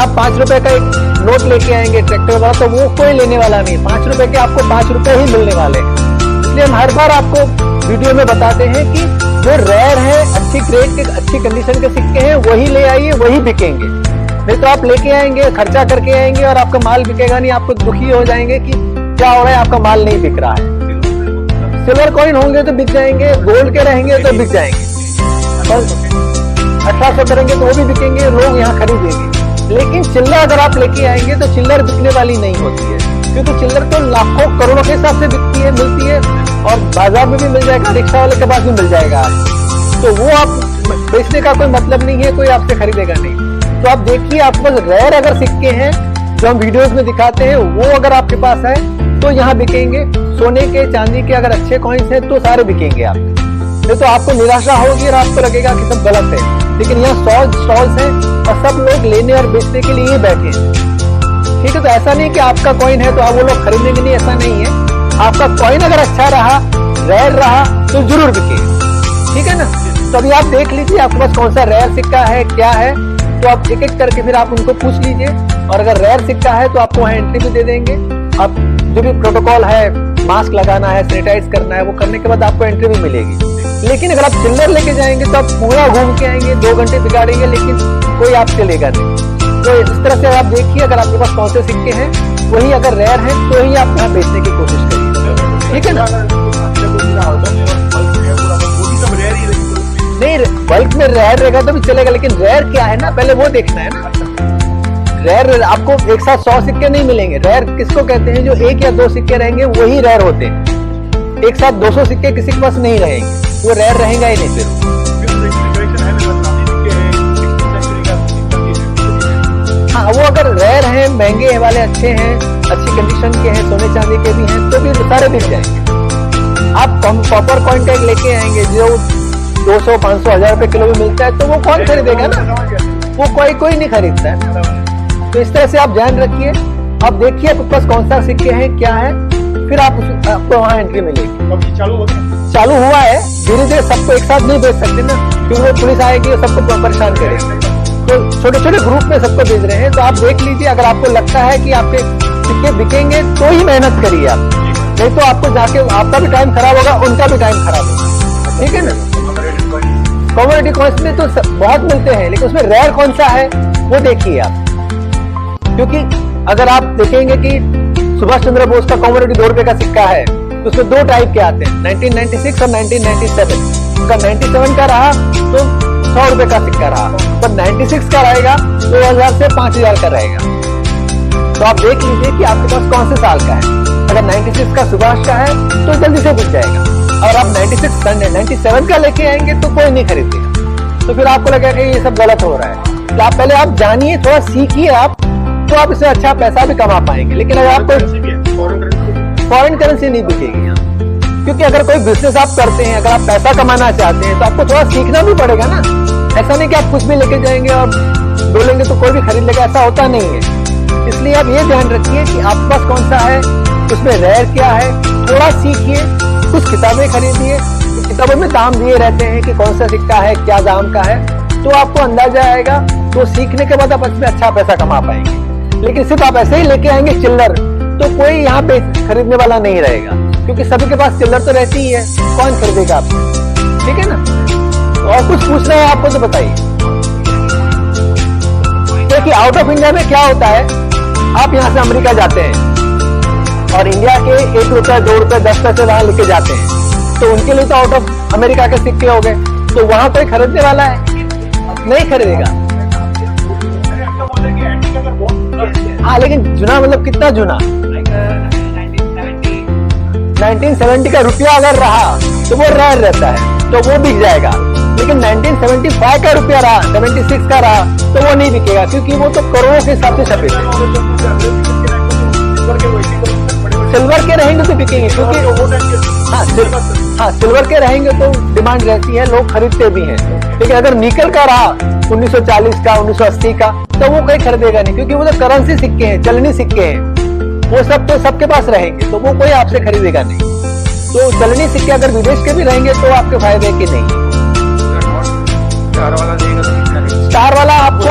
आप 5 रुपए का एक नोट लेके आएंगे ट्रैक्टर वाला, तो वो कोई लेने वाला नहीं। 5 रुपए के आपको 5 रुपए ही मिलने वाले। इसलिए हम हर बार आपको वीडियो में बताते हैं कि जो रेयर है, अच्छी ग्रेड के, अच्छी कंडीशन के सिक्के हैं, वही ले आइए, वही बिकेंगे। नहीं तो आप लेके आएंगे, खर्चा करके आएंगे और आपका माल बिकेगा नहीं। आपको दुखी हो जाएंगे कि क्या हो रहा है, आपका माल नहीं बिक रहा है। सिल्वर कॉइन होंगे तो बिक जाएंगे, गोल्ड के रहेंगे तो बिक जाएंगे, 1800 करेंगे तो वो भी बिकेंगे, लोग यहाँ खरीदेंगे। लेकिन चिल्लर अगर आप लेके आएंगे तो चिल्लर बिकने वाली नहीं होती है, क्योंकि चिल्लर तो लाखों करोड़ों के हिसाब से बिकती है, मिलती है, और बाजार में भी मिल जाएगा, रिक्शा वाले के पास भी मिल जाएगा। तो वो आप बेचने का कोई मतलब नहीं है, कोई आपसे खरीदेगा नहीं। तो आप देखिए, आपके पास रेयर अगर सिक्के हैं जो हम वीडियोस में दिखाते हैं, वो अगर आपके पास है तो यहाँ बिकेंगे। सोने के, चांदी के अगर अच्छे कॉइन्स हैं तो सारे बिकेंगे आप। नहीं तो आपको निराशा होगी और आपको लगेगा कि सब गलत है। लेकिन यहाँ 100 स्टॉल्स हैं और सब लोग लेने और बेचने के लिए ही बैठे हैं। ठीक है, तो ऐसा नहीं कि आपका कॉइन है तो आप वो लोग खरीदेंगे नहीं, ऐसा नहीं है। आपका कॉइन अगर अच्छा रहा, रेयर रहा, तो जरूर बिकेगा। ठीक है ना। तो अभी आप देख लीजिए आपके पास कौन सा रेयर सिक्का है, क्या है, तो आप एक एक करके फिर आप उनको पूछ लीजिए। और अगर रेयर सिक्का है तो आपको वहाँ एंट्री भी दे देंगे। आप जो भी प्रोटोकॉल है, मास्क लगाना है, सैनिटाइज करना है, वो करने के बाद आपको एंट्री भी मिलेगी। लेकिन अगर आप चिल्लर लेके जाएंगे तो आप पूरा घूम के आएंगे, 2 घंटे बिगाड़ेंगे, लेकिन कोई आपसे लेगा नहीं। तो इस तरह से आप देखिए, अगर आपके पास कौन से सिक्के हैं, वही अगर रेयर है तो ही आप यहाँ बेचने की कोशिश करिए। ठीक है ना। नहीं, बल्क में रेयर रहेगा तो भी चलेगा, लेकिन रेयर क्या है ना, पहले वो देखना है ना। रेयर आपको एक साथ 100 सिक्के नहीं मिलेंगे। रेयर किसको कहते हैं? जो 1 या 2 सिक्के रहेंगे वही रेयर होते हैं। एक साथ 200 सिक्के किसी के पास नहीं रहेंगे, वो रेयर रहेगा ही नहीं। फिर हाँ, वो अगर रेयर हैं, महंगे वाले, अच्छे हैं, अच्छी कंडीशन के हैं, सोने चांदी के भी हैं, तो भी सारे बिक जाएंगे। आप कॉपर कॉइन टैग लेके आएंगे जो 200, 500, 1000 रुपए किलो भी मिलता है, तो वो कौन खरीदेगा ना, वो कोई नहीं खरीदता है। तो इस तरह से आप ध्यान रखिए। आप देखिए आपके पास कौन सा सिक्के हैं, क्या है, फिर आपको वहाँ एंट्री मिलेगी। चालू हुआ है, धीरे धीरे सबको एक साथ नहीं बेच सकते ना, क्योंकि वो पुलिस आएगी और सबको परेशान करेगी। तो छोटे छोटे ग्रुप में सबको भेज रहे हैं। तो आप देख लीजिए, अगर आपको लगता है कि आपके सिक्के बिकेंगे तो ही मेहनत करिए आप, नहीं तो आपको जाके आपका भी टाइम खराब होगा, उनका भी टाइम खराब होगा। ठीक है ना। कॉमोडिटी कॉइन्स में तो बहुत मिलते हैं, लेकिन उसमें रेयर कौन सा है वो देखिए आप। क्योंकि अगर आप देखेंगे कि सुभाष चंद्र बोस का कॉमोडिटी 2 रुपए का सिक्का है, तो उसमें 2 टाइप के आते हैं, 1996 और 1997। उसका 97 का रहा तो 100 रुपए का सिक्का रहा, पर 96 का रहेगा 2000 से 5000 का रहेगा। तो आप देख लीजिए कि आपके पास कौन से साल का है। अगर 96 का सुभाष का है तो जल्दी से बिक जाएगा, और आप 97 का लेके आएंगे तो कोई नहीं खरीदेगा। तो फिर आपको लगेगा कि ये सब गलत हो रहा है। तो आप पहले आप जानिए, थोड़ा सीखिए आप, तो आप इससे अच्छा पैसा भी कमा पाएंगे। लेकिन अगर आपको फॉरेन करेंसी नहीं बिकेगी यहाँ, क्योंकि अगर कोई बिजनेस आप करते हैं, अगर आप पैसा कमाना चाहते हैं, तो आपको थोड़ा सीखना भी पड़ेगा ना। ऐसा नहीं कि आप कुछ भी लेके जाएंगे और बोलेंगे तो कोई भी खरीद लेगा, ऐसा होता नहीं है। इसलिए आप ये ध्यान रखिए कि आपके पास कौन सा है, उसमें रेयर क्या है, थोड़ा सीखिए, कुछ किताबें खरीदिए। किताबों में दाम दिए रहते हैं कि कौन सा सिक्का है, क्या दाम का है, तो आपको अंदाजा आएगा। तो सीखने के बाद आप इसमें अच्छा पैसा कमा पाएंगे। लेकिन सिर्फ आप ऐसे ही लेके आएंगे चिल्लर, तो कोई यहाँ पे खरीदने वाला नहीं रहेगा, क्योंकि सभी के पास चिल्लर तो रहती ही है, कौन खरीदेगा आपसे। ठीक है ना। और कुछ पूछना है आपको तो बताइए। देखिए, आउट ऑफ इंडिया में क्या होता है, आप यहाँ से अमेरिका जाते हैं और इंडिया के 1 रुपए, 2 रुपए, 10 पैसे वहां लेके जाते हैं, तो उनके लिए तो आउट ऑफ अमेरिका के सिक्के हो गए। तो वहां कोई खरीदने वाला है? नहीं खरीदेगा। हाँ, लेकिन जुना मतलब कितना जुना? 1970 का रुपया अगर रहा तो वो रेयर रहता है, तो वो बिक जाएगा। लेकिन 1975 का रुपया रहा, 76 का रहा, तो वो नहीं बिकेगा, क्योंकि वो तो करोड़ों के हिसाब से छपे थे। सिल्वर के रहेंगे तो बिकेंगे, क्योंकि हाँ सिल्वर के रहेंगे तो डिमांड रहती है, लोग खरीदते भी हैं। लेकिन अगर निकल का रहा 1940 का, 1980 का, तो वो कोई खरीदेगा नहीं, क्योंकि वो तो करेंसी सिक्के हैं, चलनी सिक्के हैं, वो सब तो सबके पास रहेंगे, तो वो कोई आपसे खरीदेगा नहीं। तो चलनी सिक्के अगर विदेश के भी रहेंगे तो आपके फायदे के नहीं है। स्टार वाला आपको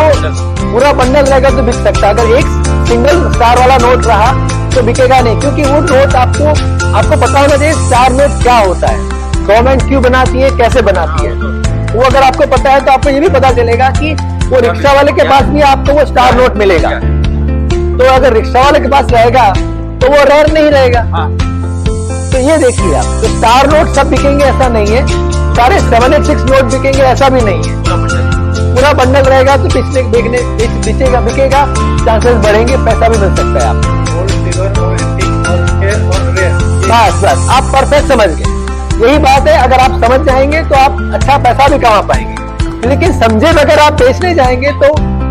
पूरा बंडल रहेगा तो बिक सकता है, अगर एक सिंगल स्टार वाला नोट रहा तो बिकेगा नहीं, क्योंकि वो नोट आपको पता होना चाहिए स्टार नोट क्या होता है, गवर्नमेंट क्यों बनाती है, कैसे बनाती है। वो अगर आपको पता है तो आपको ये भी पता चलेगा कि वो रिक्शा वाले के पास भी आपको वो स्टार नोट मिलेगा। तो अगर रिक्शा वाले के पास रहेगा तो वो रेयर नहीं रहेगा। तो ये देखिए आप, तो स्टार नोट सब बिकेंगे ऐसा नहीं है, सारे 786 नोट बिकेंगे ऐसा भी नहीं है। पूरा बंडल रहेगा तो बिकेगा, चांसेस बढ़ेंगे, पैसा भी मिल सकता है आपको। बस आप परफेक्ट समझ गए, यही बात है। अगर आप समझ जाएंगे तो आप अच्छा पैसा भी कमा पाएंगे, लेकिन समझे अगर आप बेचने जाएंगे तो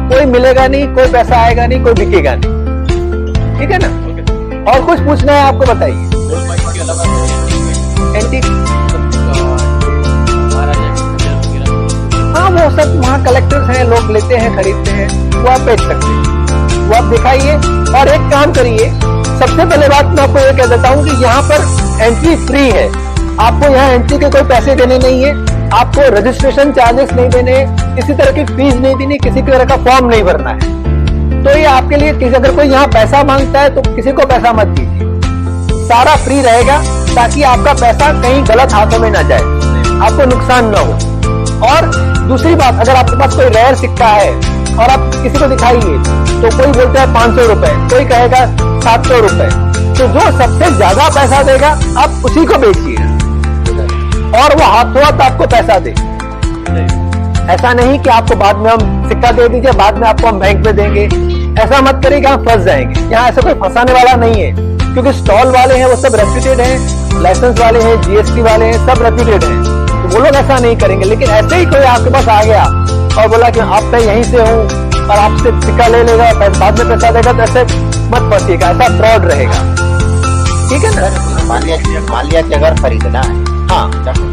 कोई मिलेगा नहीं, कोई पैसा आएगा नहीं, कोई बिकेगा नहीं। ठीक है ना? और कुछ पूछना है आपको, बताइए। एंटीक, हाँ वो सब वहाँ कलेक्टर्स हैं, लोग लेते हैं, खरीदते हैं, वो आप बेच सकते हैं, वो आप दिखाइए। और एक काम करिए, सबसे पहले बात मैं आपको ये कह देता हूँ कि यहाँ पर एंट्री फ्री है, आपको यहाँ एंट्री के कोई पैसे देने नहीं है, आपको रजिस्ट्रेशन चार्जेस नहीं देने, किसी तरह की फीस नहीं देनी, किसी तरह का फॉर्म नहीं भरना है। तो ये आपके लिए, अगर कोई यहाँ पैसा मांगता है तो किसी को पैसा मत दीजिए, सारा फ्री रहेगा, ताकि आपका पैसा कहीं गलत हाथों में ना जाए, आपको नुकसान ना हो। और दूसरी बात, अगर आपके पास कोई रेयर सिक्का है और आप किसी को दिखाइए तो कोई बोलता है 500 रुपए, कोई कहेगा 700 रुपए, तो जो सबसे ज्यादा पैसा देगा आप उसी को बेचिएगा और वो हाथों हाथ आपको पैसा दे। ऐसा नहीं कि आपको बाद में हम सिक्का दे दीजिए, बाद में आपको हम बैंक में देंगे, ऐसा मत करिएगा, आप फंस जाएंगे। यहाँ ऐसा कोई फंसाने वाला नहीं है, क्योंकि स्टॉल वाले हैं वो सब रेप्यूटेड हैं, लाइसेंस वाले हैं, जीएसटी वाले हैं, सब रेप्यूटेड हैं, तो वो लोग ऐसा नहीं करेंगे। लेकिन ऐसे ही कोई आपके पास आ गया और बोला कि आप मैं यहीं से हूँ और आपसे सिक्का ले लेगा, बाद में पैसा देगा, तो ऐसे मत फंसिएगा, ऐसा फ्रॉड रहेगा। ठीक है ना? मान लिया कि अगर खरीदना है,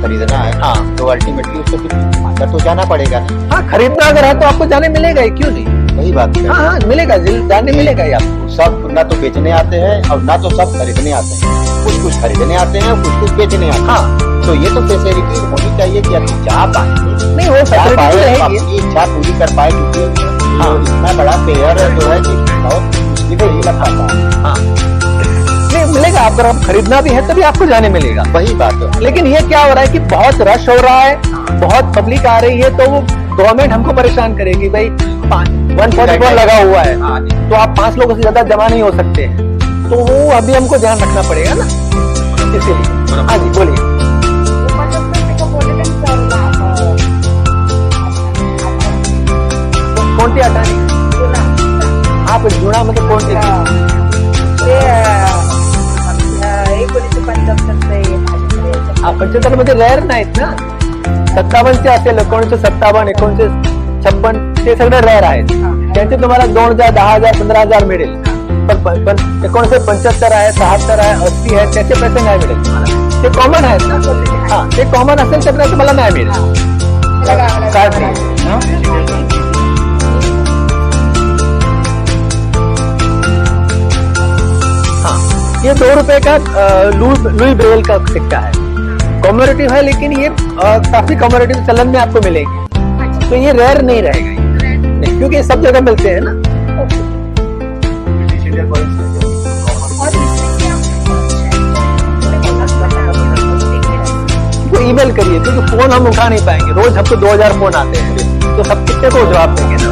खरीदना है, तो अल्टीमेटली उसको फिर अंदर तो जाना पड़ेगा ना। हाँ, खरीदना अगर है तो आपको जाने मिलेगा ही, क्यों नहीं? वही बात है। हाँ मिलेगा, जाने मिलेगा ही आपको। सब ना तो बेचने आते हैं और ना तो सब खरीदने आते हैं, कुछ खरीदने आते हैं, कुछ बेचने आते हैं। हाँ, तो ये तो फैसिलिटी होनी चाहिए कि अपनी चाह पाए, नहीं वो फैसिलिटी अपनी इच्छा पूरी कर पाए, क्योंकि इतना बड़ा पेयर जो है कि बहुत मुश्किल ही लग पाता है। नहीं मिलेगा, अगर आप खरीदना भी है तभी आपको जाने मिलेगा, वही बात है। लेकिन ये क्या हो रहा है कि बहुत रश हो रहा है, बहुत पब्लिक आ रही है, तो वो गवर्नमेंट हमको परेशान करेगी, भाई 144 लगा हुआ है तो आप 5 लोगों से ज्यादा जमा नहीं हो सकते हैं, तो वो अभी हमको ध्यान रखना पड़ेगा ना, इसीलिए। हाँ जी बोलिए। कोणती अटाणी? आप जुना मतलब कोणती? 75 मध्ये रेअर नाहीत ना, 57चे असेल, 1957, 1956 ते सगळे रेअर आहेत, त्यांचे तुम्हाला 2000, 10,000, 15,000 मिळेल, पण 1975 आहे, 76 आहे, 80 आहे, त्याचे पैसे नाही मिळेल तुम्हाला, ते कॉमन आहेत ना। हा, ते कॉमन असेल तर तुम्हाला नाही मिळेल, कार्ड नाही। ये 2 रुपए का लुई ब्रेल का सिक्का है, कॉमोरेटिव है, लेकिन ये काफी कॉमोरेटिव चलन में आपको मिलेगी, तो ये रेयर नहीं रहेगा नहीं, क्योंकि ये सब जगह मिलते हैं ना। तो ईमेल करिए, क्योंकि फोन हम उठा नहीं पाएंगे, रोज हमको 2000 फोन आते हैं, तो सब कितने को जवाब देंगे ना।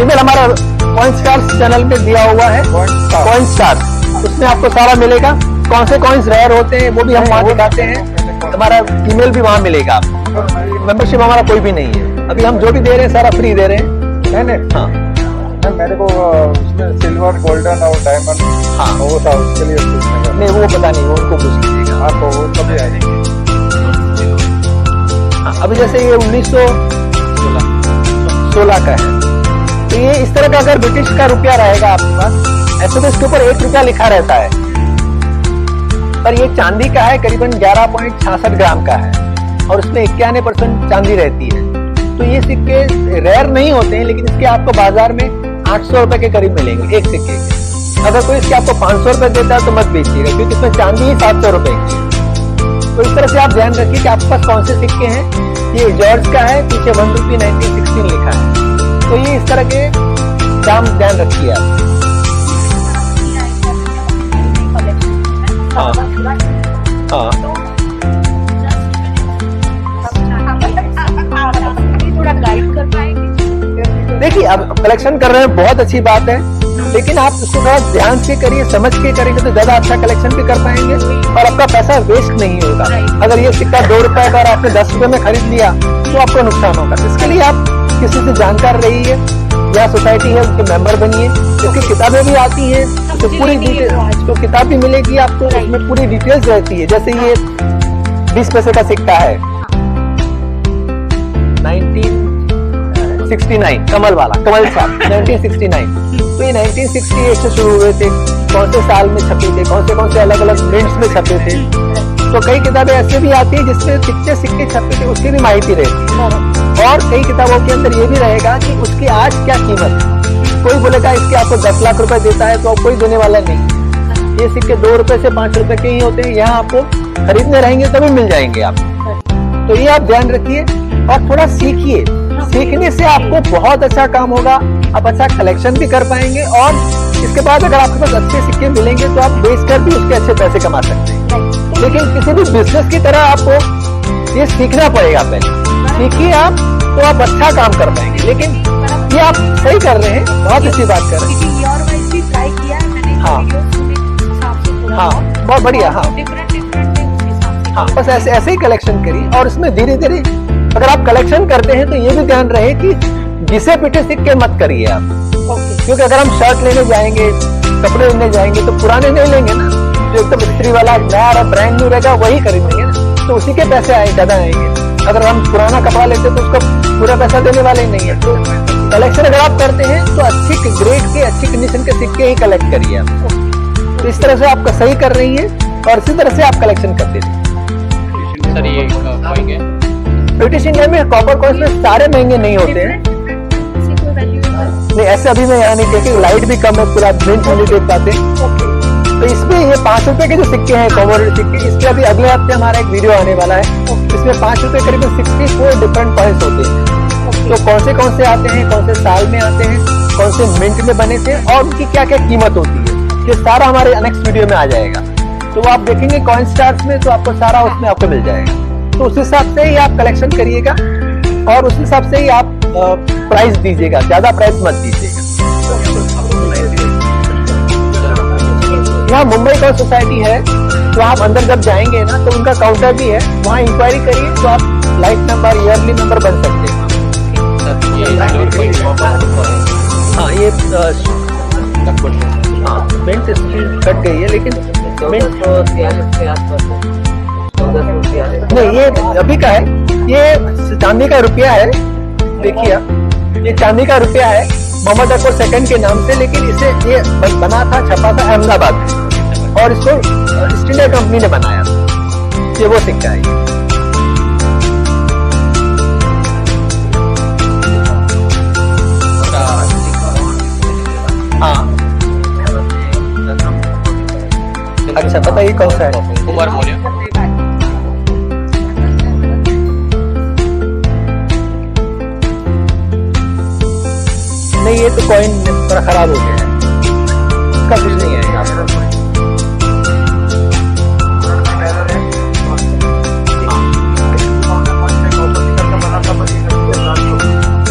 ईमेल हमारा कॉइन स्टार्स चैनल में दिया हुआ है, कॉइन स्टार्स, उसमें आपको सारा मिलेगा, कौन से कॉइन्स रेयर होते हैं वो भी हम वहाँ दिखाते हैं, हमारा ईमेल भी वहाँ मिलेगा आपको। मेंबरशिप हमारा कोई भी नहीं है, अभी हम जो भी दे रहे हैं सारा फ्री दे रहे हैं। हाँ मेरे को उसमें सिल्वर, गोल्डन और डायमंड वो था, उसके लिए नहीं वो पता नहीं, वो उनको पूछ लीजिएगा। हाँ तो वो कभी आएंगे। अभी जैसे ये 1916 का है, तो ये इस तरह का अगर ब्रिटिश का रुपया रहेगा आपके पास, ऐसे तो इसके ऊपर 1 रुपया लिखा रहता है, पर ये चांदी का है, करीबन 11.66 ग्राम का है, और उसमें 91% चांदी रहती है। तो ये सिक्के रेयर नहीं होते हैं, लेकिन इसके आपको बाजार में 800 रुपए के करीब मिलेंगे एक सिक्के के। अगर कोई इसके आपको 500 रुपए देता है तो मत बेचिएगा, क्योंकि इसमें चांदी ही 700 रुपए की है। तो इस तरह से आप ध्यान रखिए कि आपके पास कौन से सिक्के हैं ये जॉर्ज का है, पीछे 1 रुपी 1916 लिखा है। तो ये इस तरह के दाम ध्यान रखिए आप। हाँ हाँ थोड़ा गाइड कर पाएंगे? देखिए, अब कलेक्शन कर रहे हैं, बहुत अच्छी बात है, लेकिन आप उसको थोड़ा ध्यान से करिए, समझ के करेंगे तो ज्यादा अच्छा कलेक्शन भी कर पाएंगे और आपका पैसा वेस्ट नहीं होगा। अगर ये सिक्का 2 रुपए का और आपने 10 रुपए में खरीद लिया तो आपको नुकसान होगा। इसके लिए आप किसी से जानकार रहिए, या सोसाइटी है उसके मेंबर बनिए, क्योंकि किताबें भी आती हैं तो पूरी डिटेल, तो किताब भी मिलेगी आपको, उसमें पूरी डिटेल्स रहती है। जैसे ये 20 पैसे का सिक्का है 1969, कमल वाला, कमल साहब 1969। तो ये 1968 से शुरू हुए थे, कौन से साल में छपे थे, कौन से अलग अलग प्रिंट्स में छपे थे। तो कई किताबें ऐसे भी आती है जिसमें कितने सिक्के छपे थे उसकी भी माहिती रहती है, और कई किताबों के अंदर ये भी रहेगा कि उसकी आज क्या कीमत है। कोई बोलेगा इसके आपको 10 लाख रुपए देता है तो कोई देने वाला नहीं। ये सिक्के 2 रुपए से 5 रुपए के ही होते हैं, यहाँ आपको खरीदने रहेंगे तभी मिल जाएंगे आपको। तो ये आप ध्यान रखिए और थोड़ा सीखिए, सीखने से आपको बहुत अच्छा काम होगा, आप अच्छा कलेक्शन भी कर पाएंगे, और इसके बाद अगर आपके पास अच्छे सिक्के मिलेंगे तो आप बेचकर भी उसके अच्छे पैसे कमा सकते हैं। लेकिन किसी भी बिजनेस की तरह आपको ये सीखना पड़ेगा, पहले सीखिए आप तो आप अच्छा काम कर पाएंगे। लेकिन ये आप सही कर रहे हैं, बहुत अच्छी बात कर रहे हैं। ईयर वाइज भी ट्राई किया है मैंने, हाँ। वीडियोस में हिसाब से थोड़ा हाँ, बहुत बढ़िया। हाँ डिफरेंट है उस हिसाब से। हाँ, बस ऐसे ही कलेक्शन करिए, और इसमें धीरे धीरे अगर आप कलेक्शन करते हैं तो ये भी ध्यान रहे कि घिसे पिटे सिक्के मत करिए आप, क्योंकि अगर हम शर्ट लेने जाएंगे, कपड़े लेने जाएंगे तो पुराने नहीं लेंगे ना, जो एकदम इस्त्री वाला नया और ब्रांड न्यू रहेगा वही खरीदेंगे ना, तो उसी के पैसे आए ज्यादा आएंगे। अगर हम पुराना कपड़ा लेते तो उसका पूरा पैसा देने वाले नहीं है। तो कलेक्शन अगर आप करते हैं तो अच्छी ग्रेड के, अच्छी कंडीशन के सिक्के ही कलेक्ट करिए आप। तो इस तरह से आपका सही कर रही है और इसी तरह से आप कलेक्शन करते रहिए। सर ये कॉइन है ब्रिटिश इंडिया में कॉपर कॉइन्स में सारे महंगे नहीं होते हैं। नहीं, ऐसे अभी मैं यहाँ नहीं देखी, लाइट भी कम है, पूरा मिंट नहीं देख पाते। तो इसमें ये 5 रुपए के जो सिक्के हैं, कॉमोडिटी सिक्के, इसके अभी अगले हफ्ते हमारा एक वीडियो आने वाला है। इसमें 5 रुपए करीबन 64 डिफरेंट कॉइन्स होते हैं। तो कौन से आते हैं, कौन से साल में आते हैं, कौन से मिंट में बने थे और उनकी क्या क्या कीमत होती है, ये सारा हमारे नेक्स्ट वीडियो में आ जाएगा। तो वो आप देखेंगे कॉइन स्टार्स में, तो आपको सारा उसमें आपको मिल जाएगा। तो उस हिसाब से ही आप कलेक्शन करिएगा और उस हिसाब से ही आप प्राइस दीजिएगा, ज्यादा प्राइस मत दीजिएगा। यहाँ मुंबई कॉइन सोसाइटी है, तो आप अंदर जब जाएंगे ना तो उनका काउंटर भी है, वहाँ इंक्वायरी करिए तो आप लाइफ नंबर, ईयरली नंबर बन सकते हैं। हाँ, ये हाँ मिंट कट गई है, लेकिन मिंट नहीं, ये अभी का है, ये चांदी का रुपया है। देखिए ये चांदी का रुपया है मोहम्मद अकबर सेकंड के नाम से, लेकिन इसे ये बना था, छपा था अहमदाबाद में, और इसको ईस्ट इंडिया कंपनी ने बनाया था। ये वो सिक्का है। हाँ, अच्छा बताइए कौन सा है? कुमार मौर्य। नहीं, ये तो कॉइन थोड़ा खराब हो गया है, इसका कुछ नहीं है यहाँ पर।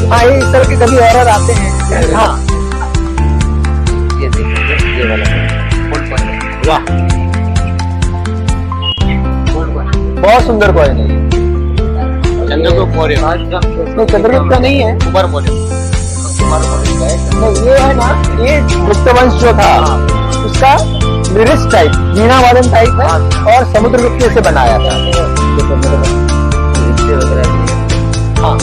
हाँ, ये इस तरह के कभी एरर आते हैं। हाँ, ये देखिए, ये वाला वाह, बहुत सुंदर कॉइन है। चंद्रगुप्त मौर्य। नहीं, चंद्रगुप्त का नहीं है, कुमार मौर्य। नहीं, ये है ना, ये गुप्त वंश जो था उसका लिरिस्ट टाइप, वीणा वादन टाइप है, और समुद्रगुप्त ने इसे बनाया था। हाँ,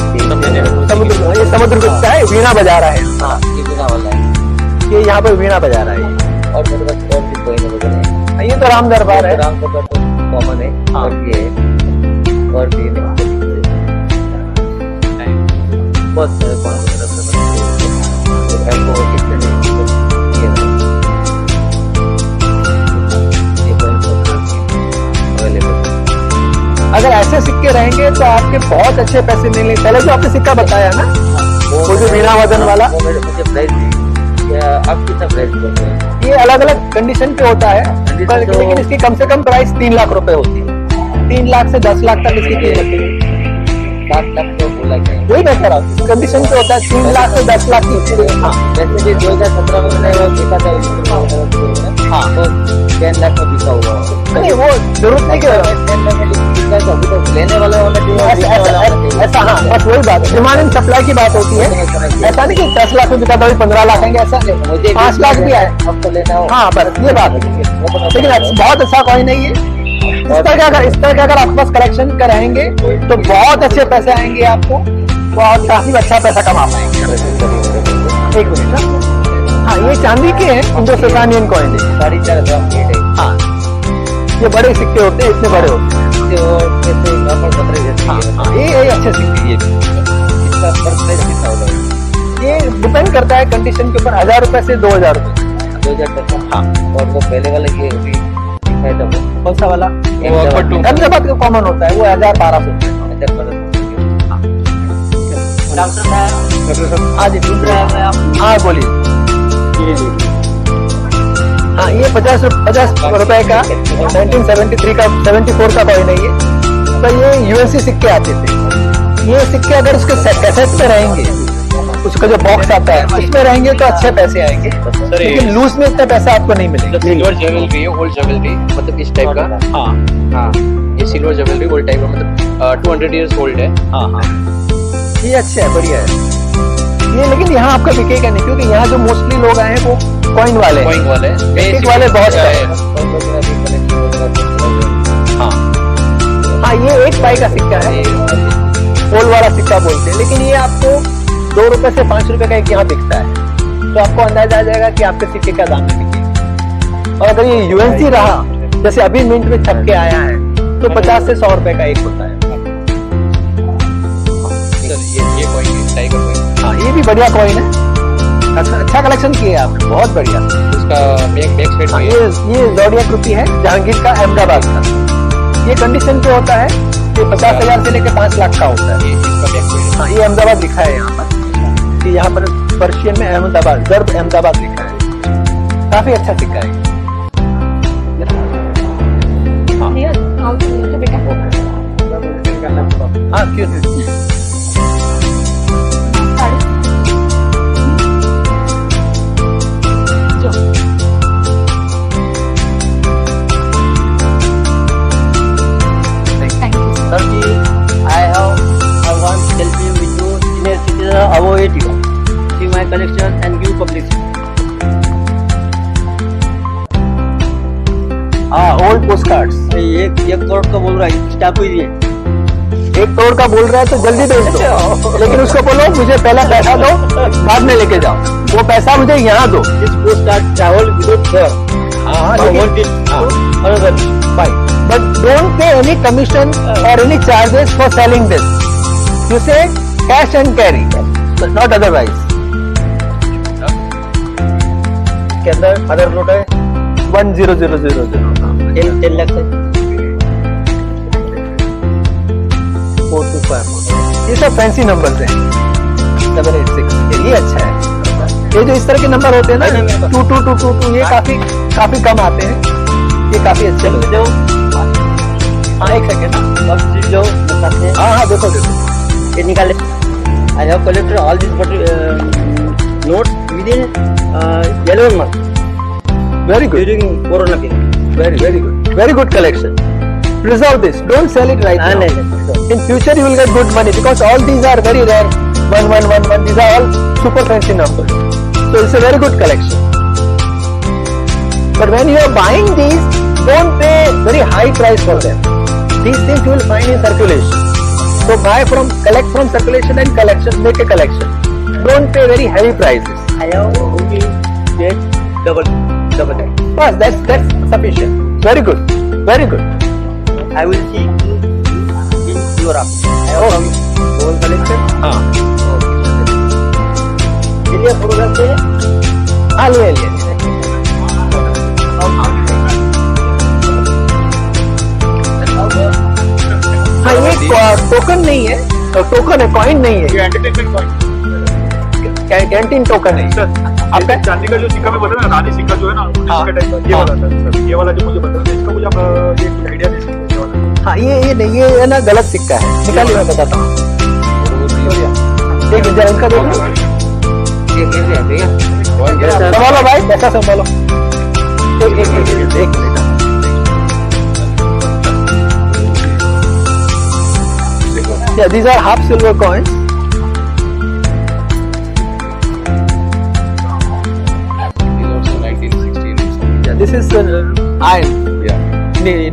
समुद्रगुप्त, ये समुद्रगुप्त है, वीणा बजा रहा है। हाँ, ये वीणा वाला है, ये यहाँ पर वीणा बजा रहा है। और मेरे पास और भी कोई नहीं है। ये तो राम दरबार है, राम दरबार तो कॉमन है। हाँ। और ये और भी बहुत सारे अगर ऐसे सिक्के रहेंगे तो आपके बहुत अच्छे पैसे मिलेंगे। पहले जो आपने सिक्का बताया ना, वो जो बिना वजन वाला, वो मुझे प्राइस दी, आप कितना प्राइस बोलते हैं? ये अलग अलग कंडीशन पे होता है, लेकिन इसकी कम से कम प्राइस 3 लाख रुपए होती है। 3 लाख से 10 लाख तक इसकी कीमत है। 7 लाख तो बोला गया। वही मैं कह रहा हूँ, इस कंडीशन पे होता है 3 लाख से 10 लाख की। हाँ वैसे भी 2017 में मैंने वो देखा था, हाँ तो 10 लाख में बिका हुआ। नहीं, वो जरूरत नहीं कि 10 लाख में बिका तो अभी तो लेने वाला होना चाहिए, बेचने वाला होना चाहिए। ऐसा, हाँ बस वही बात है, डिमांड एंड सप्लाई की बात होती है। ऐसा नहीं कि 10 लाख में बिका तो 15 लाख आएंगे, ऐसा नहीं। मुझे 5 लाख भी आए, अब तो लेना हो। हाँ बस ये बात है। लेकिन बहुत अच्छा कॉइन है ये। इस तरह के अगर आपके पास कलेक्शन का रहेंगे तो बहुत अच्छे पैसे आएंगे आपको, और काफी अच्छा पैसा कमा पाएंगे। एक मिनट, हाँ ये चांदी के हैं, हिंदुस्तानियन कॉइन है। 4.5 ग्राम है। हाँ ये बड़े सिक्के होते हैं, इतने बड़े होते हैं। जैसे नॉर्मल पत्थर जैसे हाँ हाँ, ये अच्छे सिक्के। ये इसका प्राइस कितना होगा? ये डिपेंड करता है कंडीशन के ऊपर, 1000 रुपए से 2000 रुपए। 2000 तक। हाँ। और वो पहले वाला ये अभी दिखाया था वो कौन सा वाला? अहमदाबाद का कॉमन होता है, वो 1000-1200। डॉक्टर साहब हाँ जी, सुन रहे हैं आप? हाँ बोलिए। हाँ ये 50 रुपए का 1973 का 74 का कॉइन है ये। तो ये यूएससी सिक्के आते थे। ये सिक्के अगर उसके कैसेट में रहेंगे, उसका जो बॉक्स आता है उसमें रहेंगे तो अच्छे पैसे आएंगे, लेकिन लूज में इतना पैसा आपको नहीं मिलेगा। सिल्वर ज्वेलरी है, ओल्ड ज्वेलरी, मतलब इस टाइप का। हाँ हाँ ये सिल्वर ज्वेलरी ओल्ड टाइप का, मतलब 200 इयर्स ओल्ड है। हाँ हाँ ये अच्छा है, बढ़िया है ये। लेकिन यहाँ आपका बिकेगा नहीं, क्योंकि यहाँ जो मोस्टली लोग आए हैं वो कॉइन वाले हैं। कॉइन वाले एंटीक वाले बहुत है। हाँ हाँ ये 1 पाई का सिक्का है, पोल वाला सिक्का बोलते हैं। लेकिन ये आपको 2 रुपए से 5 रुपए का एक यहाँ बिकता है, तो आपको अंदाजा आ जाएगा कि आपके सिक्के का दाम में बिकेगा। और अगर ये यूएनसी रहा, जैसे अभी मिंट में छप के आया है, तो 50 से 100 रुपए का एक होता है। ये कॉइन टाइगर कॉइन। हाँ ये भी बढ़िया कॉइन है। अच्छा कलेक्शन किया है आपने, बहुत बढ़िया। उसका बैक साइड हाँ, में ये ज़ोडियाक रुपी है, जहांगीर का, अहमदाबाद का। ये कंडीशन पे होता है, ये 50,000 से लेकर 5 लाख का होता है। ये इसका बैक साइड। हाँ ये अहमदाबाद लिखा है यहाँ पर, कि यहाँ पर पर्शियन में अहमदाबाद, जर्ब अहमदाबाद लिखा है। काफी अच्छा सिक्का है। नियर आओ तो बेटा हाँ क्यों नहीं? Thank you Sir, I want to help you with you senior citizen avoid you. See my collection and give publicity. हाँ ओल्ड पोस्ट कार्ड्स। एक करोड़ का बोल रहा है, स्टाफ हुई है। 1 करोड़ का बोल रहा है तो जल्दी भेज दो, लेकिन उसको बोलो मुझे पहला पैसा दो, बाद में लेके जाओ। वो पैसा मुझे यहाँ दो। This postcard travel without fear. हाँ I want it. Another. fine, but don't pay any commission or any charges for selling this. You say cash and carry, but not otherwise. इसके अंदर अदर नोट है 10000 10 लाख से 425। ये सब fancy numbers हैं। 786 ये अच्छा है। ये जो इस तरह के नंबर होते हैं ना 2222, ये काफी कम आते हैं, ये काफी अच्छे लगते हैं। हाँ एक सेकेंड, जो बताते हैं। हाँ देखो ये निकाले। I have collected all these notes within 11 months very good, during Corona period. very good collection. Preserve this, don't sell it right now. नहीं In future you will get good money, because all these are very rare. 1111, these are all super fancy numbers, so it's a very good collection. But when you are buying these, don't pay very high price for them. These things you will find in circulation, so collect from circulation and collection, make a collection. Don't pay very heavy prices. I have only paid double that. Bas, that's sufficient. Very good. I will see in your app. I have some whole collection. हाँ चलिए programme से हाँ ले token नहीं है, token है, coin नहीं है, ये एंटरटेनमेंट कॉइन कैंटीन टोकन है। आपका चांदी का जो सिक्का में बोला ना, रानी सिक्का जो है ना, हाँ, इसका टाइप का ये वाला था सर, ये वाला जो मुझे बता रहे इसका मुझे आप ये आइडिया दे सकते हैं। हाँ, ये नहीं, ये है ना गलत सिक्का है, निकालिए मैं बताता हूँ। एक जरा इनका देखो, संभालो भाई, पैसा संभालो। एक minute. Yeah, these are half silver coins. Yeah, this is iron.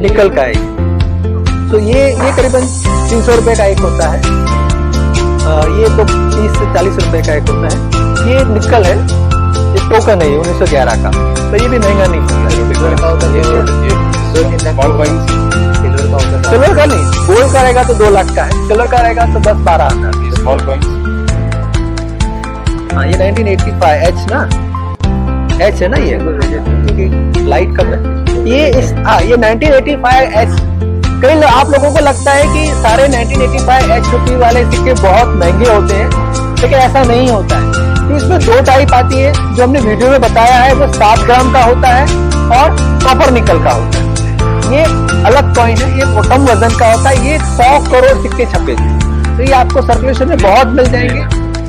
निकल का है। तो ये करीबन 300 रुपए का एक होता है। ये तो 30 से 40 रुपए का एक होता है। ये निकल है, ये टोकन है 1911 का, तो ये भी महंगा नहीं है। सिल्वर का नहीं, गोल्ड का रहेगा तो 2 लाख का है, सिल्वर का रहेगा तो 10-12 हजार। स्मॉल कॉइंस हाँ, ये 1985 एच ना, एच है ना, ये लाइट कम है। ये 1985 एच। कई आप लोगों को लगता है कि सारे 1985 एच रुपी वाले सिक्के बहुत महंगे होते हैं, लेकिन ऐसा नहीं होता है। तो इसमें 2 टाइप आती है, जो हमने वीडियो में बताया है, वो 7 ग्राम का होता है और कॉपर निकल का होता है। ये अलग कॉइन है, ये कम वजन का होता है। ये 100 करोड़ सिक्के छपे थे, तो ये आपको सर्कुलेशन में बहुत मिल जाएंगे।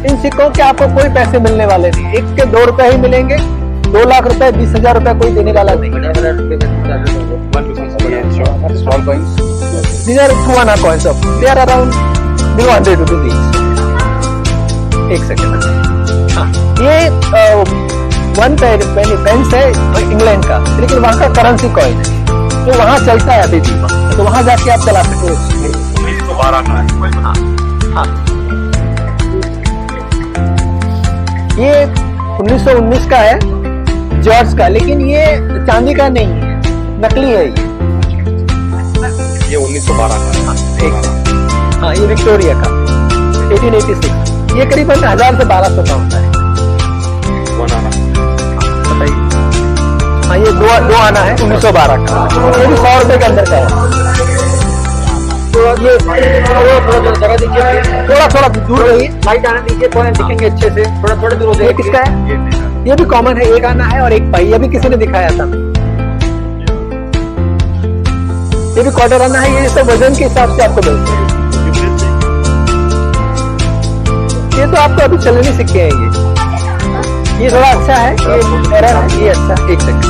इन सिक्कों के आपको कोई पैसे मिलने वाले नहीं, 1 के 2 रुपए ही मिलेंगे। 2 लाख रुपए 20,000 रुपए कोई देने वाला नहीं। Small coins These are 2 coins of, they are around 100 rupees each. एक सेकंड। हाँ, ये 1 पेंस है इंग्लैंड का, लेकिन वहाँ का करेंसी कॉइन है, तो वहाँ चलता है अभी भी, तो वहाँ जाके आप चला सकते हो। 1912 का है। हाँ, हाँ। ये 1919 का है, जॉर्ज का, लेकिन ये चांदी का नहीं है, नकली है ये 1912 का है। हाँ, ये विक्टोरिया का 1886। ये करीबन 1000 से 1200 का होता है। बताइए। हाँ, ये 2 आना है 1912 का, ये भी 100 रुपए के अंदर का है। तो ये थोड़ा दूर रहिए, लाइट आने दीजिए, थोड़ा दिखेंगे अच्छे से। थोड़ा दूर हो जाए। किसका है? ये भी कॉमन है, 1 आना है और 1 पाई, अभी किसी ने दिखाया था। ये भी क्वार्टर आना है, ये सब वजन के हिसाब से आपको मिलते हैं। ये तो आपको अभी चलने सिक्के हैं। ये थोड़ा अच्छा है, ये एरर है, ये अच्छा है। 1 सेकंड,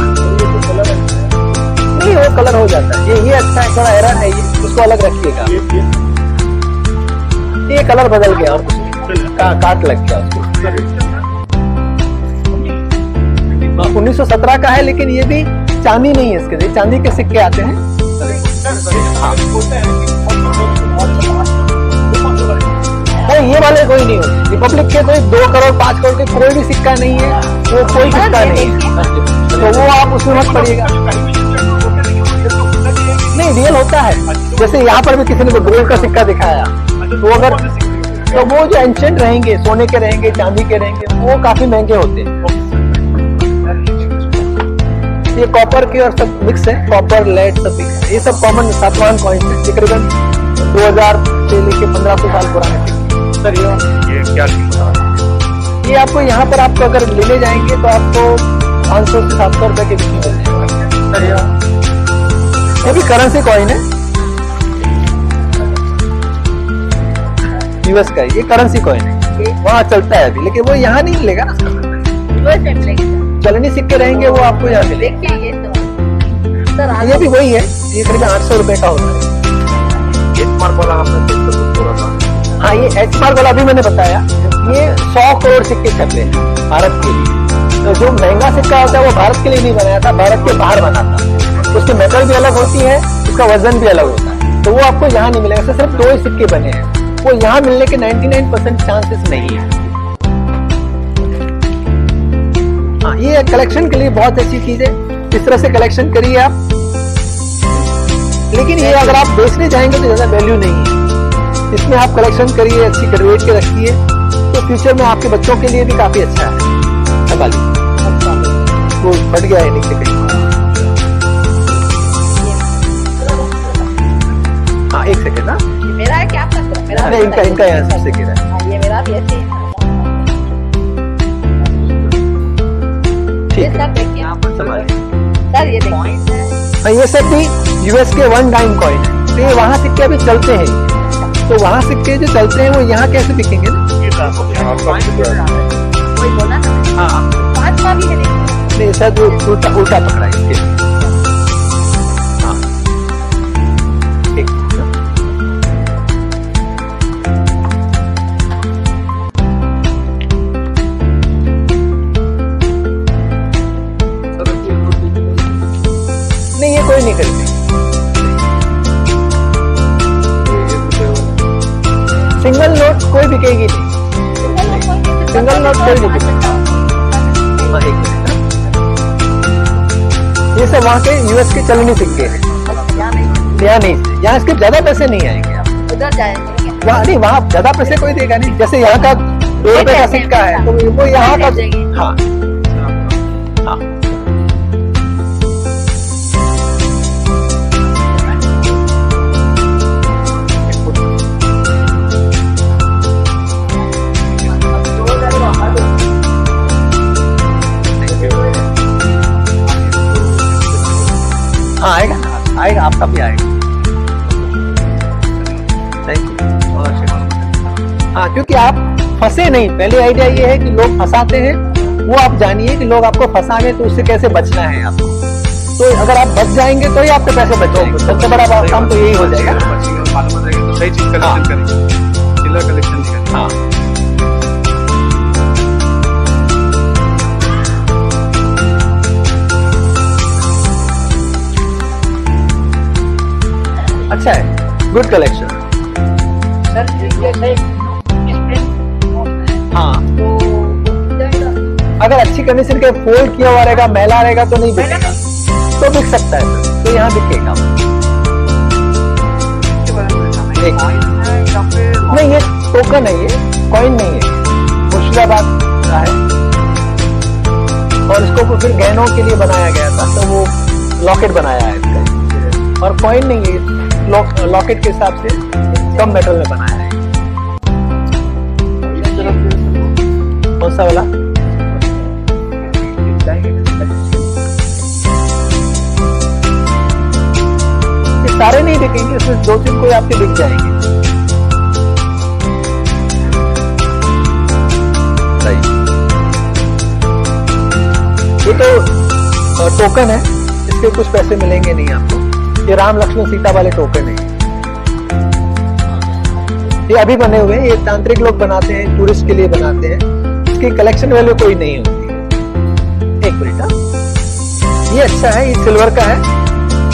नहीं वो कलर हो जाता है। ये अच्छा है, थोड़ा एरर है, ये उसको अलग रखिएगा। ये कलर बदल गया और काट लग गया उसको। 1917 का है, लेकिन ये भी चांदी नहीं है, इसके चांदी के सिक्के आते हैं। नहीं, ये वाले कोई नहीं होते। रिपब्लिक के कोई 2 करोड़ 5 करोड़ के कोई भी सिक्का नहीं है, वो कोई सिक्का नहीं है, तो वो आप उसमें मत पड़िएगा। नहीं, रियल होता है। जैसे यहाँ पर भी किसी ने गोल्ड का सिक्का दिखाया, तो अगर तो वो जो एंशिएंट रहेंगे, सोने के रहेंगे, चांदी के रहेंगे, वो काफी महंगे होते हैं। ये कॉपर के और सब मिक्स है, कॉपर लेड सब मिक्स है। ये सब कॉमन सातवाहन कॉइन्स है, तकरीबन 2000 से लेके 1500 साल पुराने। सर ये क्या कीमत? ये आपको यहाँ पर आपको अगर लेने जाएंगे तो आपको 500 से 700 रुपए के बीच में मिल जाएगा। ये भी करेंसी कॉइन है, यूएस का। ये करेंसी कॉइन है, वहाँ चलता है अभी, लेकिन वो यहाँ नहीं मिलेगा ना। चलनी सिक्के रहेंगे वो आपको यहाँ मिलेंगे। ये भी वही है, ये करीबन 800 रुपए का होता है। वाला आपने थोड़ा सा। हाँ, ये एच मार्क वाला भी मैंने बताया। ये 100 करोड़ सिक्के छपे हैं भारत के लिए। तो जो महंगा सिक्का होता है वो भारत के लिए नहीं बनाया था, भारत के बाहर बना था। उसकी मेटल भी अलग होती है, उसका वजन भी अलग होता है, तो वो आपको यहाँ नहीं मिलेगा। सिर्फ 2 ही सिक्के बने हैं, वो यहाँ मिलने के 99% चांसेस नहीं है। हाँ, ये कलेक्शन के लिए बहुत अच्छी चीज है, इस तरह से कलेक्शन करिए आप। लेकिन ये अगर आप बेचने जाएंगे तो ज्यादा वैल्यू नहीं है। इसमें आप कलेक्शन करिए, अच्छी करवेट के रखिए, तो फ्यूचर में आपके बच्चों के लिए भी काफी अच्छा है। वो फट गया है नीचे कहीं। हाँ, 1 सेकेंड ना, मेरा है क्या आपका? नहीं, इनका यहाँ सबसे गिरा है। ये मेरा भी ऐसे ही था। ठीक ये है, सब देखिए समझ। सर, ये देखिए हाँ, ये सब भी यूएस के 1 डाइम कॉइन है। तो ये वहाँ सिक्के अभी चलते हैं, तो वहाँ सिक्के जो चलते हैं वो यहाँ कैसे बिकेंगे ना? कोई बोला ना, हाँ 5 का भी है देखिए। नहीं, शायद वो उल्टा पकड़ा है इसके लिए। हाँ ठीक है। नहीं, ये कोई नहीं खरीदेगा। सिंगल नोट कोई बिकेगी नहीं। सिंगल नोट कोई नहीं बिकेगा। हाँ, एक मिनट, हाँ। ये सब वहाँ के यूएस के चलनी सिक्के हैं। यहाँ नहीं, यहाँ इसके ज्यादा पैसे नहीं आएंगे आप। उधर जाएंगे वहाँ नहीं, वहाँ ज्यादा पैसे कोई देगा नहीं। जैसे यहाँ का 2 रुपए का सिक्का है तो वो यहाँ का। हाँ हाँ, हाँ आएगा ना, आएगा, आपका भी आएगा। Thank you. हाँ, क्योंकि आप फंसे नहीं। पहले आइडिया ये है कि लोग फंसाते हैं, वो आप जानिए कि लोग आपको फंसाने, तो उससे कैसे बचना है आपको। तो अगर आप बच जाएंगे तो ही आपके पैसे बचेंगे। सबसे बड़ा काम तो यही हो जाएगा। मालूम रहेगा तो सही चीज कलेक्शन करेंगे, चिल्लर कलेक्शन नहीं करेंगे। हाँ, अच्छा है, गुड कलेक्शन। सर जैसे हाँ, तो जाएगा। अगर अच्छी कंडीशन के फोल्ड किया हुआ रहेगा, मैला रहेगा तो नहीं बिकेगा, तो बिक सकता है सर, तो यहाँ बिकेगा। नहीं, ये टोकन है, ये कॉइन नहीं है, मुर्शिदाबाद का है और इसको फिर गहनों के लिए बनाया गया था, तो वो लॉकेट बनाया है इसका, और कॉइन नहीं है। लॉकेट के हिसाब से कम मेटल में बनाया है। कौन सा वाला? ये सारे नहीं बिकेंगे, इसमें 2-3 कोई आपके बिक जाएंगे। ये तो टोकन है, इसके कुछ पैसे मिलेंगे नहीं आपको। ये राम लक्ष्मण सीता वाले टोकन है, ये अभी बने हुए हैं। ये तांत्रिक लोग बनाते हैं, टूरिस्ट के लिए बनाते हैं। इसकी कलेक्शन वैल्यू कोई नहीं होती। एक मिनट, ये अच्छा है, ये सिल्वर का है,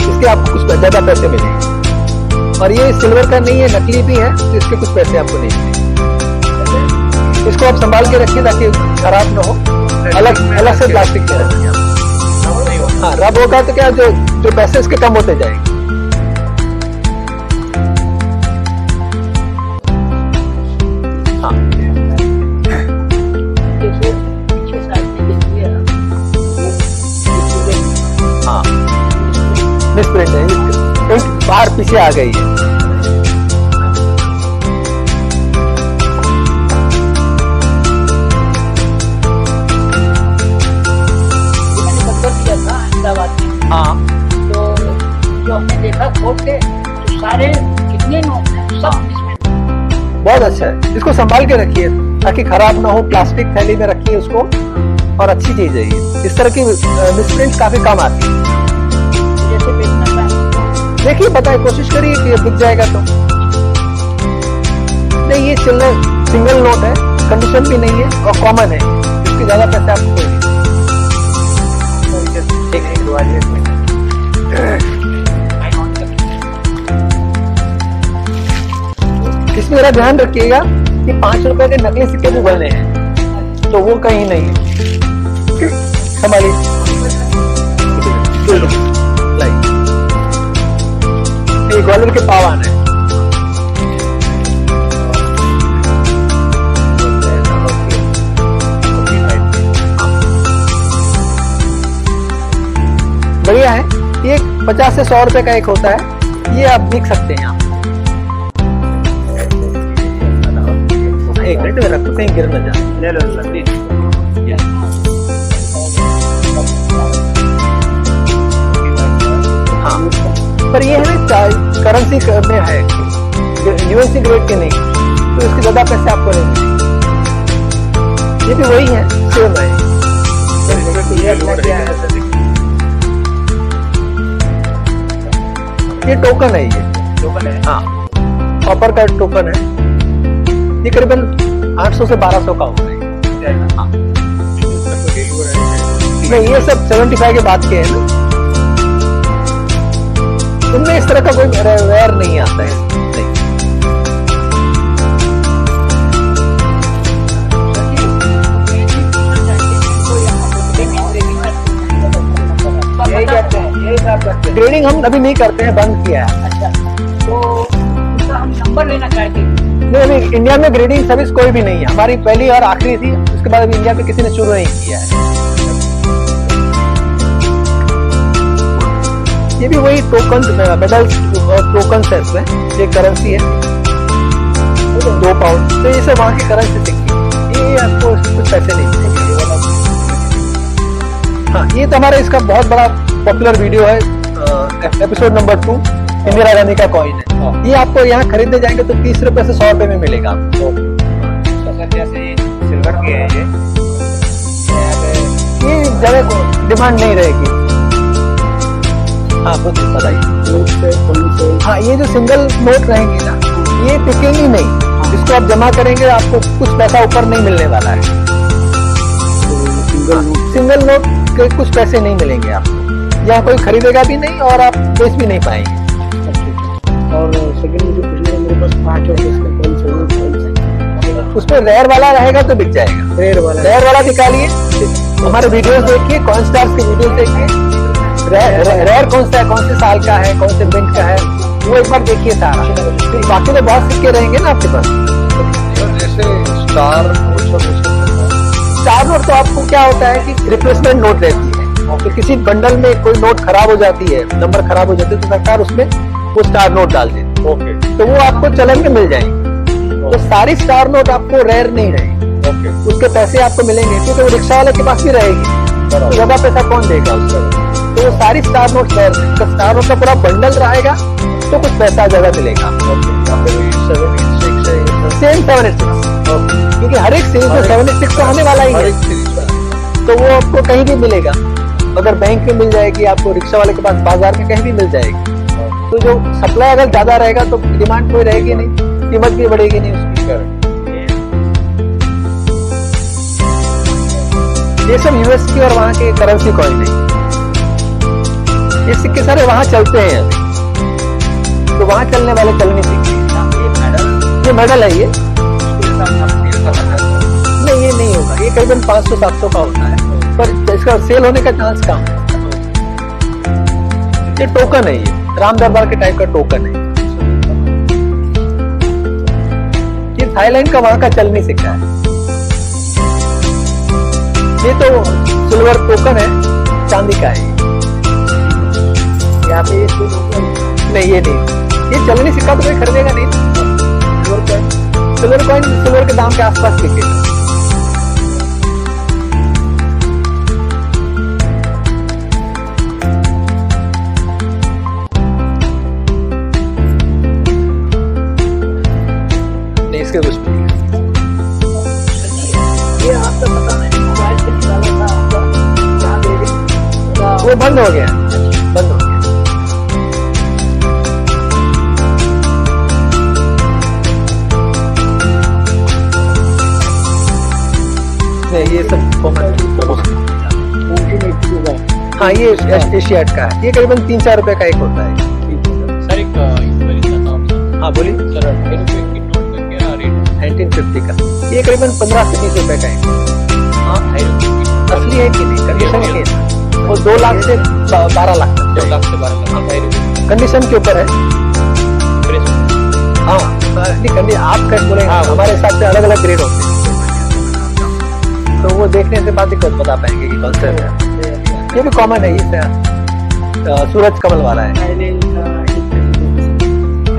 इसके आपको कुछ ज्यादा पैसे मिलेंगे। और ये सिल्वर का नहीं है, नकली भी है, तो इसके कुछ पैसे आपको नहीं मिलेंगे। इसको आप संभाल के रखिए ताकि खराब ना हो। अलग से प्लास्टिक के रखिए। हाँ, रब होगा तो क्या, जो पैसे इसके कम होते जाएंगे। हाँ, हाँ, मिसप्रिंट है, एक बाहर पीछे आ गई है। हाँ, तो जो हमने देखा खोल के, तो सारे कितने नोट हैं, सब इसमें। बहुत अच्छा है, इसको संभाल के रखिए ताकि खराब ना हो। प्लास्टिक थैली में रखिए उसको, और अच्छी चीज है ये। इस तरह की मिसप्रिंट काफी कम आती है। जैसे बेचना चाहे देखिए, बताए, कोशिश करिए कि ये बिक जाएगा तो। नहीं, ये चिल्लर सिंगल नोट है, कंडीशन भी नहीं है और कॉमन है, इसके ज्यादा पैसे आपको कोई नहीं। इसमें जरा ध्यान रखिएगा कि 5 रुपए के नकली सिक्के भी बने हैं, तो वो कहीं नहीं है। संभालिए, ये ग्वालियर के पावान है। बढ़िया है, ये 50 से 100 रुपए का एक होता है, ये आप देख सकते हैं। आप एक मिनट में रखो, कहीं गिर न जाए। ले लो प्लीज। हाँ, पर ये है ना करेंसी में है, यूएसडी ग्रेड के नहीं, तो इसके ज्यादा पैसे आपको नहीं मिलेंगे। ये भी वही है, सेम है। ये टोकन है, ये टोकन है। हाँ, कॉपर का टोकन है। ये करीबन 800 से 1200 का होगा ये। हाँ। नहीं, ये सब 75 के बाद के हैं ना, इनमें इस तरह का कोई वेयर नहीं आता है। नहीं। यही करते हैं, यही सब करते हैं। ग्रेडिंग हम अभी नहीं करते हैं, बंद किया है। अच्छा, तो उसका हम नंबर लेना चाहते हैं। नहीं, अभी इंडिया में ग्रेडिंग सर्विस कोई भी नहीं है, हमारी पहली और आखिरी थी। उसके बाद अभी इंडिया में किसी ने शुरू नहीं किया है। ये भी वही टोकन मेडल्स और टोकन है इसमें। ये करेंसी है 2 पाउंड, तो ये सब वहाँ की करेंसी सिक्की। ये आपको कुछ पैसे नहीं मिलेंगे। हाँ, ये तो हमारा इसका बहुत बड़ा पॉपुलर वीडियो है, एपिसोड नंबर 2, इंदिरा गांधी का कॉइन है। ये आपको यहाँ खरीदने जाएंगे तो 30 रुपए से 100 रुपए में मिलेगा आपको। जैसे सिल्वर के है ये जगह को डिमांड नहीं रहेगी। हाँ, बताइए। हाँ, ये जो सिंगल नोट रहेंगे ना, ये टिकेंगी नहीं। इसको आप जमा करेंगे, आपको कुछ पैसा ऊपर नहीं मिलने वाला है। सिंगल नोट के कुछ पैसे नहीं मिलेंगे आपको, यहाँ कोई खरीदेगा भी नहीं और आप बेच भी नहीं पाएंगे। और सेकंड में जो पिछले मेरे पास 5 और इसमें उसमें रेयर वाला रहेगा तो बिक जाएगा। रेयर वाला निकालिए, हमारे वीडियोस देखिए, कॉइन स्टार्स के वीडियोस देखिए। रेयर कौन सा है, कौन से साल का है, कौन से मिंट का है, वो एक बार देखिए सारा। बाकी तो बहुत सिक्के रहेंगे ना आपके पास। जैसे स्टार नोट तो आपको क्या होता है कि रिप्लेसमेंट नोट रहती है, तो किसी बंडल में कोई नोट खराब हो जाती है, नंबर खराब हो जाते हैं, तो सरकार उसमें वो स्टार नोट डाल देती है। ओके, तो वो आपको चलन में मिल जाएंगे। तो सारी स्टार नोट आपको रेयर नहीं रहेगी। ओके, उसके पैसे आपको मिलेंगे, क्योंकि वो रिक्शा वाले के पास भी रहेगी, तो ज्यादा पैसा कौन देगा उसका। तो वो सारी स्टार नोट रेयर है। तो स्टार नोट का पूरा बंडल रहेगा तो कुछ पैसा ज्यादा मिलेगा। सेम 786, क्योंकि हर एक सीरीज में 786 तो आने वाला ही है, तो वो आपको कहीं भी मिलेगा। अगर बैंक में मिल जाएगी, आपको रिक्शा वाले के पास बाजार में कहीं भी मिल जाएगी। तो जो सप्लाई अगर ज्यादा रहेगा तो डिमांड कोई रहेगी नहीं, कीमत भी बढ़ेगी नहीं उसकी। ये सब यूएस की और वहाँ के करेंसी कॉइन है। ये सिक्के सारे वहाँ चलते हैं अभी, तो वहाँ चलने वाले चलनी सिक्के। ये मेडल है। ये नहीं, ये नहीं होगा। ये करीबन 500-700 का होता है, पर इसका सेल होने का चांस कम है। ये टोकन है, ये राम दरबार के टाइप का टोकन है। ये थाईलैंड का वहां का चलनी सिक्का है। ये तो सिल्वर टोकन है, चांदी का है। यहाँ पे नहीं, ये नहीं, ये चलनी सिक्का तो कोई खरीदेगा नहीं। सिल्वर कॉइन सिल्वर के दाम के आसपास बिकेगा। नहीं, इसके कुछ नहीं। ये आपका पता नहीं, मोबाइल से निकाला था आपका, वो बंद हो गया, बंद हो गया। नहीं, ये सब हाँ, ये एशियाड का है। ये करीबन 3-4 रुपए का एक होता है। सर एक हाँ, बोलिए। सर 10 रुपए की नोट का क्या रेट है? 1950 का। ये करीबन 15 से 20 रुपए का है। हाँ, असली है कि नहीं, कंडीशन के है। और 2 लाख से 12 लाख तक। 2 लाख से 12 लाख। 2 रुपए कंडीशन के ऊपर है। हाँ, नहीं, आप कैसे बोलेंगे, हमारे हिसाब से अलग अलग ग्रेड होते हैं, तो वो देखने से बाद ही बता पाएंगे कि कौन सा है। ये भी कॉमन है, ये सूरज कमल वाला है।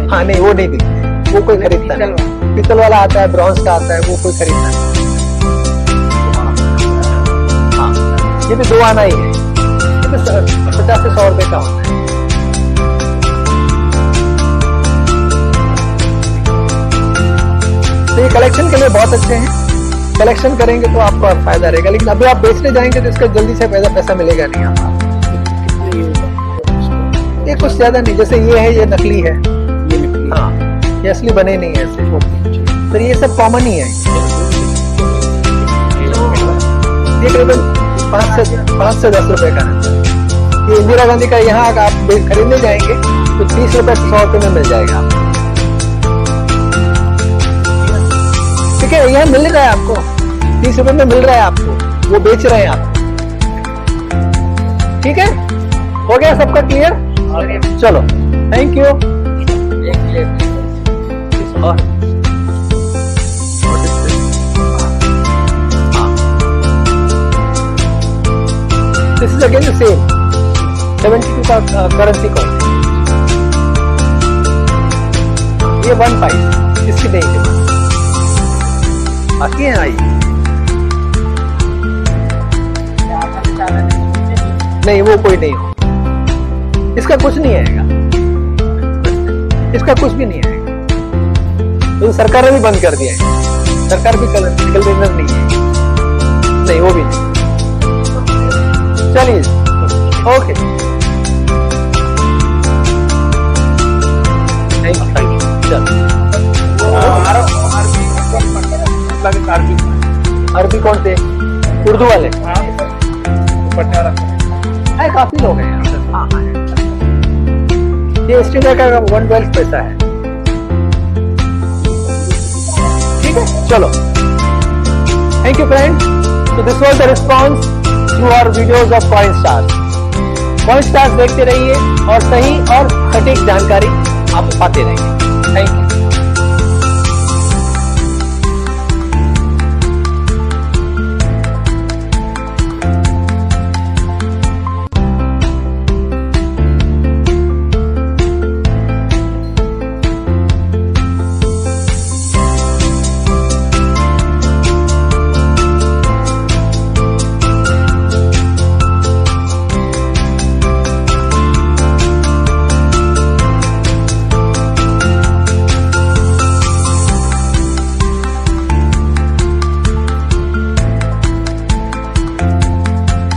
हाँ, नहीं, वो नहीं दिखते, वो कोई खरीदता नहीं। पीतल वाला आता है, ब्रॉन्ज का आता है, वो कोई खरीदना नहीं। हाँ, ये भी 2 आना ही है, ये भी 50 से 100 रुपए का होता है। तो ये कलेक्शन के लिए बहुत अच्छे हैं, कलेक्शन करेंगे तो आपको फायदा रहेगा, लेकिन अभी आप बेचने जाएंगे तो इसका जल्दी से पैसा मिलेगा नहीं आपको। ये कुछ ज्यादा नहीं, जैसे ये है, ये नकली है, हाँ, ये असली बने नहीं है ऐसे, तो ये सब कॉमन ही है। ये करीबन 5 से 10 रुपए का है। ये इंदिरा गांधी का, यहाँ अगर आप खरीदने जाएंगे तो 30 रुपए 100 रुपए में मिल जाएगा आपको। ठीक है, यहाँ मिल रहा है आपको, 30 रुपए में मिल रहा है आपको, वो बेच रहे हैं आपको। ठीक है, हो गया सबका क्लियर? चलो, thank you. This is again the same 72 का करेंसी कॉस्ट। ये 15 इसकी नहीं है, बाकी है आई नहीं, वो कोई नहीं हो, इसका कुछ नहीं आएगा, इसका कुछ भी नहीं आएगा। तो सरकार ने भी बंद कर दिया है, सरकार भी निकल देना नहीं है, नहीं वो भी नहीं। चलिए, ओके, थैंक यू। चलो, अरबी कौन थे? उर्दू वाले? है, काफी लोग हैं यहाँ पे। हाँ, ये स्टीकर का 112 पैसा है। ठीक है, चलो, thank you friends. So this was the response to our videos of Coinstars. Coinstars देखते रहिए और सही और सटीक जानकारी आप पाते रहिए। Thank you.